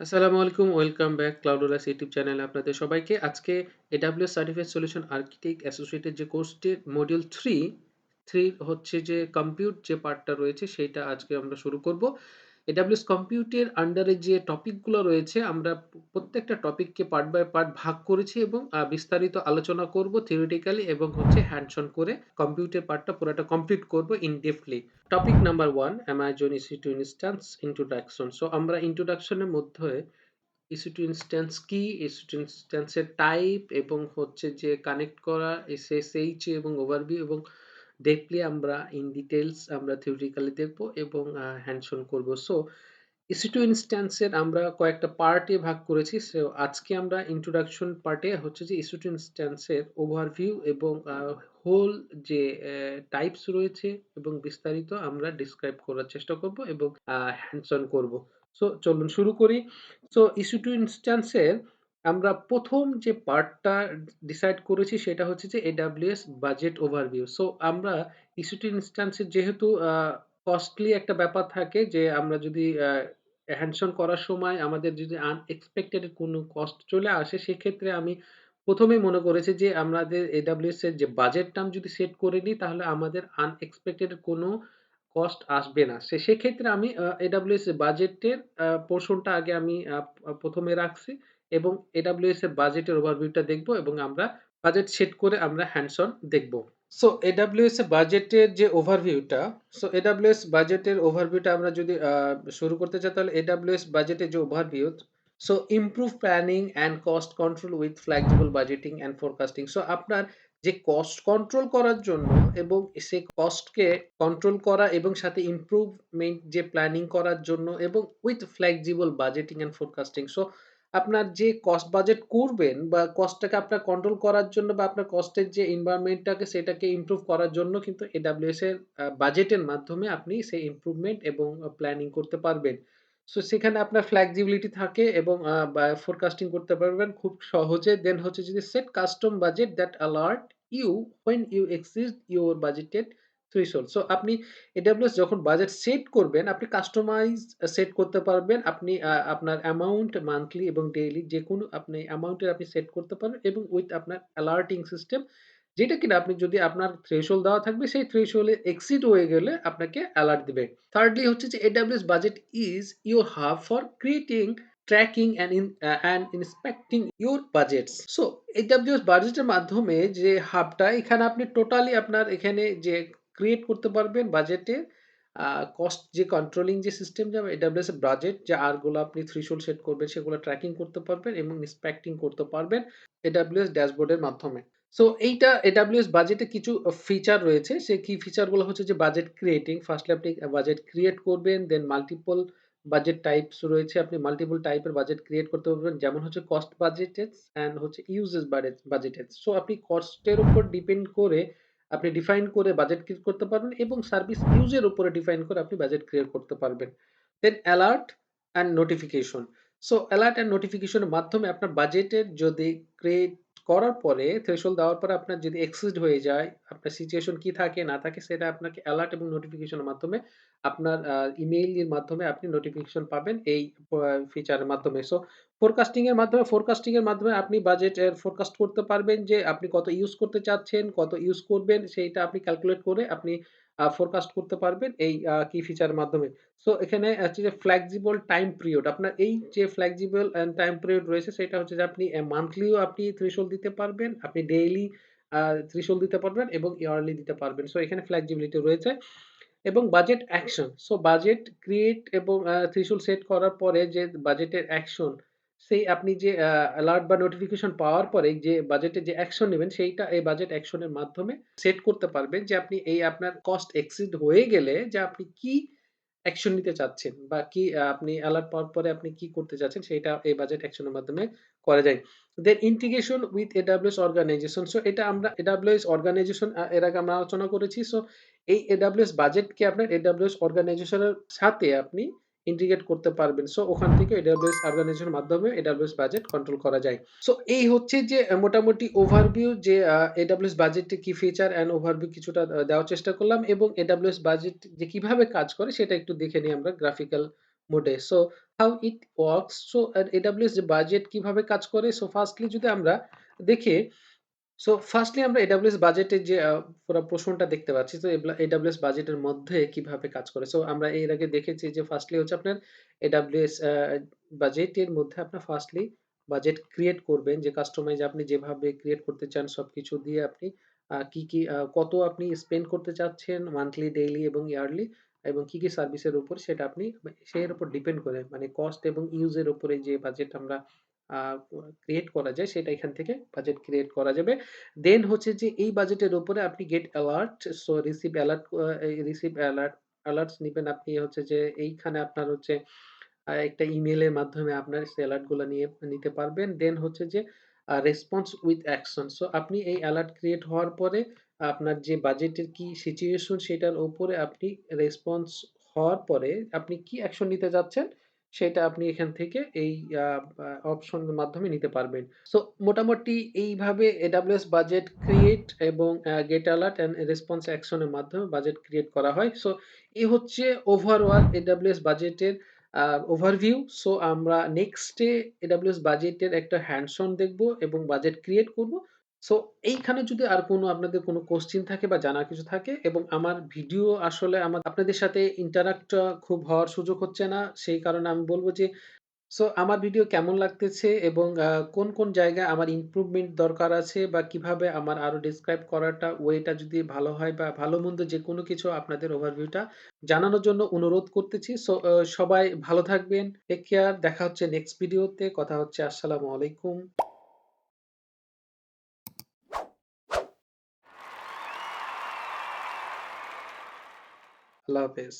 আসসালামু আলাইকুম। Welcome back ClouDolus YouTube চ্যানেলে আপনাদের সবাইকে। আজকে AWS certified solution architect associated যে কোর্সটির মডিউল 3 হচ্ছে যে কম্পিউট যে পার্টটা রয়েছে সেইটা আজকে আমরা শুরু করব। AWS কম্পিউটের আন্ডারে যে টপিকগুলো রয়েছে আমরা প্রত্যেকটা টপিককে পার্ট বাই পার্ট ভাগ করেছি এবং বিস্তারিত আলোচনা করব থিওরিটিক্যালি এবং হচ্ছে হ্যান্ডস অন করে কম্পিউটের পার্টটা পুরাটা কমপ্লিট করব in depthly. Topic number 1 Amazon EC2 instance introduction. So আমরা ইন্ট্রোডাকশনের মধ্যে EC2 ইনস্ট্যান্স কি, EC2 ইনস্ট্যান্সের টাইপ এবং হচ্ছে যে কানেক্ট করা SSH এবং ওভারভিউ এবং ডেপলি আমরা ইন ডিটেইলস আমরা থিওরিটিক্যালি দেখব এবং হ্যান্ডস অন করব। সো EC2 ইনস্ট্যান্সের আমরা কয়েকটা পার্টে ভাগ করেছি। সো আজকে আমরা ইন্ট্রোডাকশন পার্টে হচ্ছে যে EC2 ইনস্ট্যান্সের ওভারভিউ এবং হোল যে টাইপস রয়েছে এবং বিস্তারিত আমরা ডিসক্রাইব করার চেষ্টা করব এবং হ্যান্ডস অন করব। সো চলুন শুরু করি। সো EC2 ইনস্ট্যান্সের আমরা প্রথম যে পার্টটা ডিসাইড করেছি সেটা হচ্ছে যে AWS বাজেট ওভারভিউ। সো আমরা EC2 ইনস্ট্যান্সের যেহেতু কস্টলি একটা ব্যাপার থাকে যে আমরা যদি হ্যান্ডস অন করার সময় আমাদের যদি আনএক্সপেক্টেড কোনো কস্ট চলে আসে সেক্ষেত্রে আমি প্রথমেই মনে করেছি যে আমাদের AWS এর যে বাজেট টার্ম যদি সেট করে নিই তাহলে আমাদের আনএক্সপেক্টেড কোনো কস্ট আসবে না। সেক্ষেত্রে আমি AWS এর বাজেটের পোরশনটা আগে আমি প্রথমে রাখছি এবং AWS এর বাজেটের ওভারভিউটা দেখব এবং আমরা বাজেট সেট করে আমরা হ্যান্ডস অন দেখব। সো AWS এর বাজেটের যে ওভারভিউটা, AWS বাজেটের ওভারভিউটা আমরা যদি শুরু করতে চাই তাহলে AWS বাজেটের যে overview, improve planning and cost control with flexible budgeting and forecasting. আপনার যে কস্ট কন্ট্রোল করার জন্য এবং সেই কস্টকে কন্ট্রোল করা এবং সাথে ইমপ্রুভমেন্ট যে প্ল্যানিং করার জন্য এবং with flexible budgeting and forecasting. আপনার যে কস্ট বাজেট করবেন বা কস্টটাকে আপনার কন্ট্রোল করার জন্য বা আপনার কস্টের যে এনভায়রনমেন্টটাকে সেটাকে ইমপ্রুভ করার জন্য কিন্তু AWS এর বাজেটের মাধ্যমে আপনি সেই ইমপ্রুভমেন্ট এবং প্ল্যানিং করতে পারবেন। সেখানে আপনার ফ্লেক্সিবিলিটি থাকে এবং বা ফোরকাস্টিং করতে পারবেন খুব সহজে। দেন হচ্ছে যদি set custom budget that alert you when you exceed your budgeted threshold। আপনি AWS যখন বাজেট সেট করবেন আপনি কাস্টমাইজ সেট করতে পারবেন। আপনি আপনার অ্যামাউন্ট মান্থলি এবং ডেইলি যেকোনো আপনি অ্যামাউন্টের আপনি সেট করতে পারেন এবং উইথ আপনার অ্যালার্টিং সিস্টেম যেটা কিনা আপনি যদি আপনার থ্রেশহোল্ড দেওয়া থাকবে সেই থ্রেশহোল্ড এ এক্সিড হয়ে গেলে আপনাকে অ্যালার্ট দিবে। থার্ডলি হচ্ছে যে AWS budget is your hub for creating tracking and inspecting your budgets. AWS বাজেটের মাধ্যমে যে হাবটা এখানে আপনি টোটালি আপনার এখানে যে ক্রিয়েট করতে পারবেন বাজেটে কস্ট যে কন্ট্রোলিং যে সিস্টেম যাবে AWS এর বাজেট যে আর গুলো আপনি থ্রেশহোল্ড সেট করবেন সেগুলো ট্র্যাকিং করতে পারবেন এবং ইন্সপেক্টিং করতে পারবেন AWS ড্যাশবোর্ডের মাধ্যমে। এইটা AWS বাজেটে কিছু ফিচার রয়েছে। সেই কি ফিচার গুলো হচ্ছে যে বাজেট ক্রিয়েটিং। ফার্স্টলি আপনি বাজেট ক্রিয়েট করবেন, দেন মাল্টিপল বাজেট টাইপস রয়েছে। আপনি মাল্টিপল টাইপের বাজেট ক্রিয়েট করতে পারবেন। যেমন হচ্ছে কস্ট বাজেটেড অ্যান্ড হচ্ছে ইউজেস বাজেটেড। আপনি কস্টের উপর ডিপেন্ড করে আপনি ডিফাইন করে বাজেট ক্রিয়েট করতে পারবেন এবং সার্ভিস ইউজের উপরে ডিফাইন করে আপনি বাজেট ক্রিয়েট করতে পারবেন। Then alert and notification. Alert and নোটিফিকেশনের মাধ্যমে আপনার বাজেটের যদি ক্রিয়েট করার পরে থ্রেশহোল্ড দেওয়ার পরে আপনার যদি এক্সিড হয়ে যায়, আপনার সিচুয়েশন কি থাকে না থাকে সেটা আপনাকে অ্যালার্ট এবং নোটিফিকেশনের মাধ্যমে আপনার ইমেইলের মাধ্যমে আপনি নোটিফিকেশন পাবেন এই ফিচারের মাধ্যমে। ফোরকাস্টিং এর মাধ্যমে আপনি বাজেটের ফোরকাস্ট করতে পারবেন যে আপনি কত ইউজ করতে চাচ্ছেন, কত ইউজ করবেন সেইটা আপনি ক্যালকুলেট করে আপনি ফোরকাস্ট করতে পারবেন এই কি ফিচারের মাধ্যমে। এখানে হচ্ছে যে ফ্লেক্সিবল টাইম পিরিয়ড। আপনার এই যে ফ্লেক্সিবল টাইম পিরিয়ড রয়েছে সেটা হচ্ছে যে আপনি মান্থলিও আপনি থ্রেশহোল্ড দিতে পারবেন, আপনি ডেইলি থ্রেশহোল্ড দিতে পারবেন এবং ইয়ারলি দিতে পারবেন। এখানে ফ্লেক্সিবিলিটি রয়েছে এবং বাজেট অ্যাকশন। বাজেট ক্রিয়েট এবং থ্রেশহোল্ড সেট করার পরে যে বাজেটের অ্যাকশন সেই আপনি যে অ্যালার্ট বা নোটিফিকেশন পাওয়ার পরে যে বাজেটে যে অ্যাকশন নিবেন সেইটা এই বাজেট অ্যাকশনের মাধ্যমে সেট করতে পারবেন যে আপনি এই আপনার কস্ট এক্সিড হয়ে গেলে যে আপনি কি অ্যাকশন নিতে চাচ্ছেন বা কি আপনি অ্যালার্ট পাওয়ার পরে আপনি কি করতে চাচ্ছেন সেটা এই বাজেট অ্যাকশনের মাধ্যমে করা যায়। দেন ইন্টিগ্রেশন উইথ AWS অর্গানাইজেশন। এটা আমরা AWS অর্গানাইজেশন এর আগে আমরা আলোচনা করেছি। এই AWS বাজেটকে আপনার AWS অর্গানাইজেশনের সাথে আপনি ইন্টিগ্রেট করতে পারবেন। ওখান থেকে AWS অর্গানাইজেশনের মাধ্যমে AWS বাজেট কন্ট্রোল করা যায়। এই হচ্ছে যে মোটামুটি ওভারভিউ যে AWS বাজেটে কি ফিচার অ্যান্ড ওভারভিউ কিছুটা দেওয়ার চেষ্টা করলাম এবং AWS বাজেট যে কিভাবে কাজ করে সেটা একটু দেখে নিই আমরা গ্রাফিক্যাল মোডে। how it works. So AWS যে বাজেট কিভাবে কাজ করে? সো ফার্স্টলি যদি আমরা দেখি, সো ফার্স্টলি আমরা AWS বাজেটের যে পুরা প্রশ্নটা দেখতে পাচ্ছি। তো AWS বাজেটের মধ্যে কিভাবে কাজ করে। সো আমরা এর আগে দেখেছি যে ফার্স্টলি হচ্ছে আপনার AWS বাজেটের মধ্যে আপনার ফার্স্টলি বাজেট ক্রিয়েট করবেন, যে কাস্টমাইজ আপনি যেভাবে ক্রিয়েট করতে চান সবকিছু দিয়ে আপনি কি কত আপনি স্পেন্ড করতে চাচ্ছেন মান্থলি, ডেইলি এবং ইয়ারলি, এবং কি সার্ভিসের উপর সেটা আপনি সের উপর ডিপেন্ড করে মানে কস্ট এবং ইউজ এর উপরে যে বাজেট আমরা আ ক্রিয়েট করা যায় সেটা এখান থেকে বাজেট ক্রিয়েট করা যাবে। দেন হচ্ছে যে এই বাজেটের উপরে আপনি get alert, so receive alerts নিবেন আপনি, হচ্ছে যে এইখানে আপনার হচ্ছে একটা ইমেইলের মাধ্যমে আপনার সেই অ্যালার্ট গুলা নিতে পারবেন। দেন হচ্ছে যে রেসপন্স উইথ অ্যাকশন। সো আপনি এই অ্যালার্ট ক্রিয়েট হওয়ার পরে আপনার যে বাজেটের কি সিচুয়েশন সেটার উপরে আপনি রেসপন্স হওয়ার পরে আপনি কি অ্যাকশন নিতে যাচ্ছেন সেটা আপনি এখান থেকে এই আ আ অপশনের মাধ্যমে নিতে পারবেন। সো মোটামুটি এইভাবে AWS বাজেট ক্রিয়েট এবং get alert and response action এর মাধ্যমে বাজেট ক্রিয়েট করা হয়। সো এই হচ্ছে ওভারঅল AWS বাজেটের ওভারভিউ। সো আমরা নেক্সটে AWS বাজেটের একটা হ্যান্ডস অন দেখবো এবং বাজেট ক্রিয়েট করব। সো এইখানে যদি আর কোনো আপনাদের কোনো কোয়েশ্চেন থাকে বা জানার কিছু থাকে, এবং আমার ভিডিও আসলে আপনাদের সাথে ইন্টারেক্ট খুব হওয়ার সুযোগ হচ্ছে না। সেই কারণে আমি বলব যে, সো আমার ভিডিও কেমন লাগতেছে এবং কোন জায়গায় আমার ইমপ্রুভমেন্ট দরকার আছে বা কিভাবে আমার আরো ডেসক্রাইব করাটা ওয়েটা যদি ভালো হয় বা ভালো-মন্দ যেকোনো কিছু আপনাদের ওভারভিউটা জানানোর জন্য অনুরোধ করতেছি। সো সবাই ভালো থাকবেন। Take care. দেখা হচ্ছে নেক্সট ভিডিওতে। কথা হচ্ছে। আসসালামু আলাইকুম। আল্লাহ হাফেজ।